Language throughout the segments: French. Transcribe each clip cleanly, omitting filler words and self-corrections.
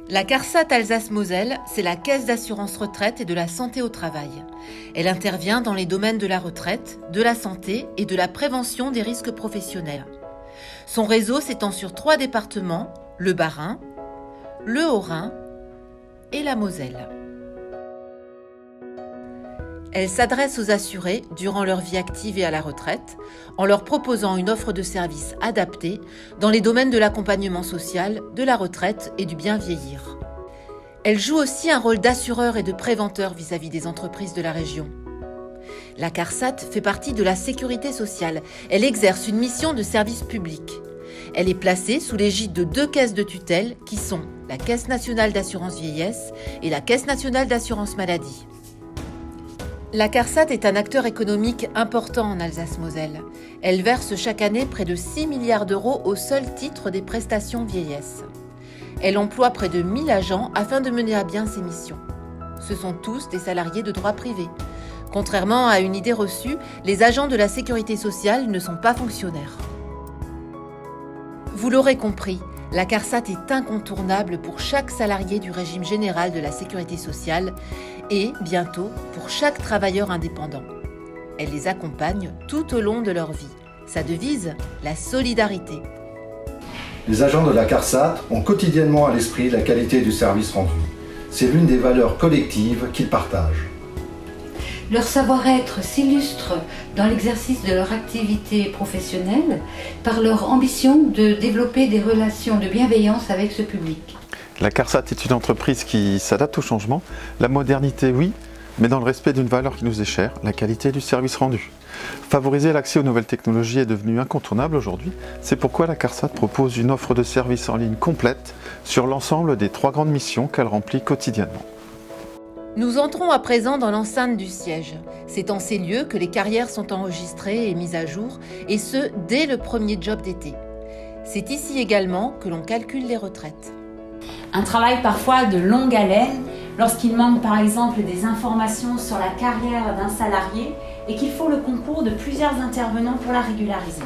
La CARSAT Alsace-Moselle, c'est la Caisse d'assurance retraite et de la santé au travail. Elle intervient dans les domaines de la retraite, de la santé et de la prévention des risques professionnels. Son réseau s'étend sur 3 départements, le Bas-Rhin, le Haut-Rhin et la Moselle. Elle s'adresse aux assurés durant leur vie active et à la retraite, en leur proposant une offre de services adaptée dans les domaines de l'accompagnement social, de la retraite et du bien vieillir. Elle joue aussi un rôle d'assureur et de préventeur vis-à-vis des entreprises de la région. La CARSAT fait partie de la sécurité sociale. Elle exerce une mission de service public. Elle est placée sous l'égide de 2 caisses de tutelle qui sont la Caisse nationale d'assurance vieillesse et la Caisse nationale d'assurance maladie. La CARSAT est un acteur économique important en Alsace-Moselle. Elle verse chaque année près de 6 milliards d'euros au seul titre des prestations vieillesse. Elle emploie près de 1000 agents afin de mener à bien ses missions. Ce sont tous des salariés de droit privé. Contrairement à une idée reçue, les agents de la sécurité sociale ne sont pas fonctionnaires. Vous l'aurez compris, la CARSAT est incontournable pour chaque salarié du régime général de la sécurité sociale et, bientôt, pour chaque travailleur indépendant. Elle les accompagne tout au long de leur vie. Sa devise, la solidarité. Les agents de la CARSAT ont quotidiennement à l'esprit la qualité du service rendu. C'est l'une des valeurs collectives qu'ils partagent. Leur savoir-être s'illustre dans l'exercice de leur activité professionnelle par leur ambition de développer des relations de bienveillance avec ce public. La CARSAT est une entreprise qui s'adapte au changement. La modernité, oui, mais dans le respect d'une valeur qui nous est chère, la qualité du service rendu. Favoriser l'accès aux nouvelles technologies est devenu incontournable aujourd'hui. C'est pourquoi la CARSAT propose une offre de services en ligne complète sur l'ensemble des 3 grandes missions qu'elle remplit quotidiennement. Nous entrons à présent dans l'enceinte du siège. C'est en ces lieux que les carrières sont enregistrées et mises à jour, et ce, dès le premier job d'été. C'est ici également que l'on calcule les retraites. Un travail parfois de longue haleine, lorsqu'il manque par exemple des informations sur la carrière d'un salarié et qu'il faut le concours de plusieurs intervenants pour la régulariser.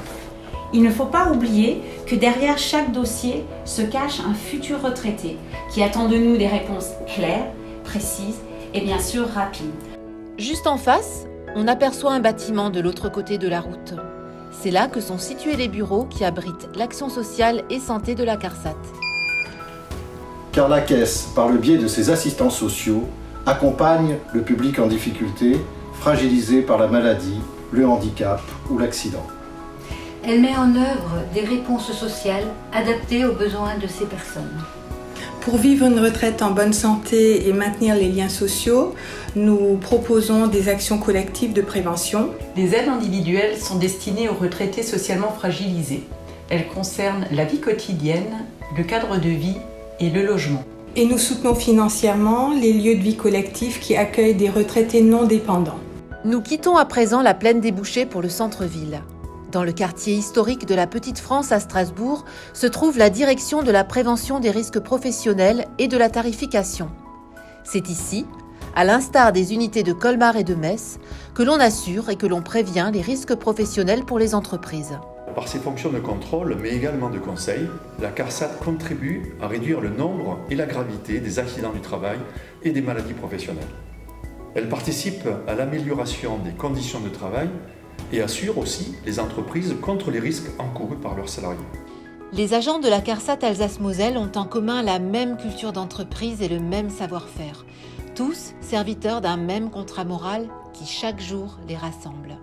Il ne faut pas oublier que derrière chaque dossier se cache un futur retraité qui attend de nous des réponses claires, précises et bien sûr rapide. Juste en face, on aperçoit un bâtiment de l'autre côté de la route. C'est là que sont situés les bureaux qui abritent l'action sociale et santé de la CARSAT. Car la Caisse, par le biais de ses assistants sociaux, accompagne le public en difficulté, fragilisé par la maladie, le handicap ou l'accident. Elle met en œuvre des réponses sociales adaptées aux besoins de ces personnes. Pour vivre une retraite en bonne santé et maintenir les liens sociaux, nous proposons des actions collectives de prévention. Les aides individuelles sont destinées aux retraités socialement fragilisés. Elles concernent la vie quotidienne, le cadre de vie et le logement. Et nous soutenons financièrement les lieux de vie collectifs qui accueillent des retraités non dépendants. Nous quittons à présent la plaine des Bouchers pour le centre-ville. Dans le quartier historique de la Petite France à Strasbourg se trouve la direction de la prévention des risques professionnels et de la tarification. C'est ici, à l'instar des unités de Colmar et de Metz, que l'on assure et que l'on prévient les risques professionnels pour les entreprises. Par ses fonctions de contrôle, mais également de conseil, la CARSAT contribue à réduire le nombre et la gravité des accidents du travail et des maladies professionnelles. Elle participe à l'amélioration des conditions de travail et assure aussi les entreprises contre les risques encourus par leurs salariés. Les agents de la CARSAT Alsace-Moselle ont en commun la même culture d'entreprise et le même savoir-faire. Tous serviteurs d'un même contrat moral qui chaque jour les rassemble.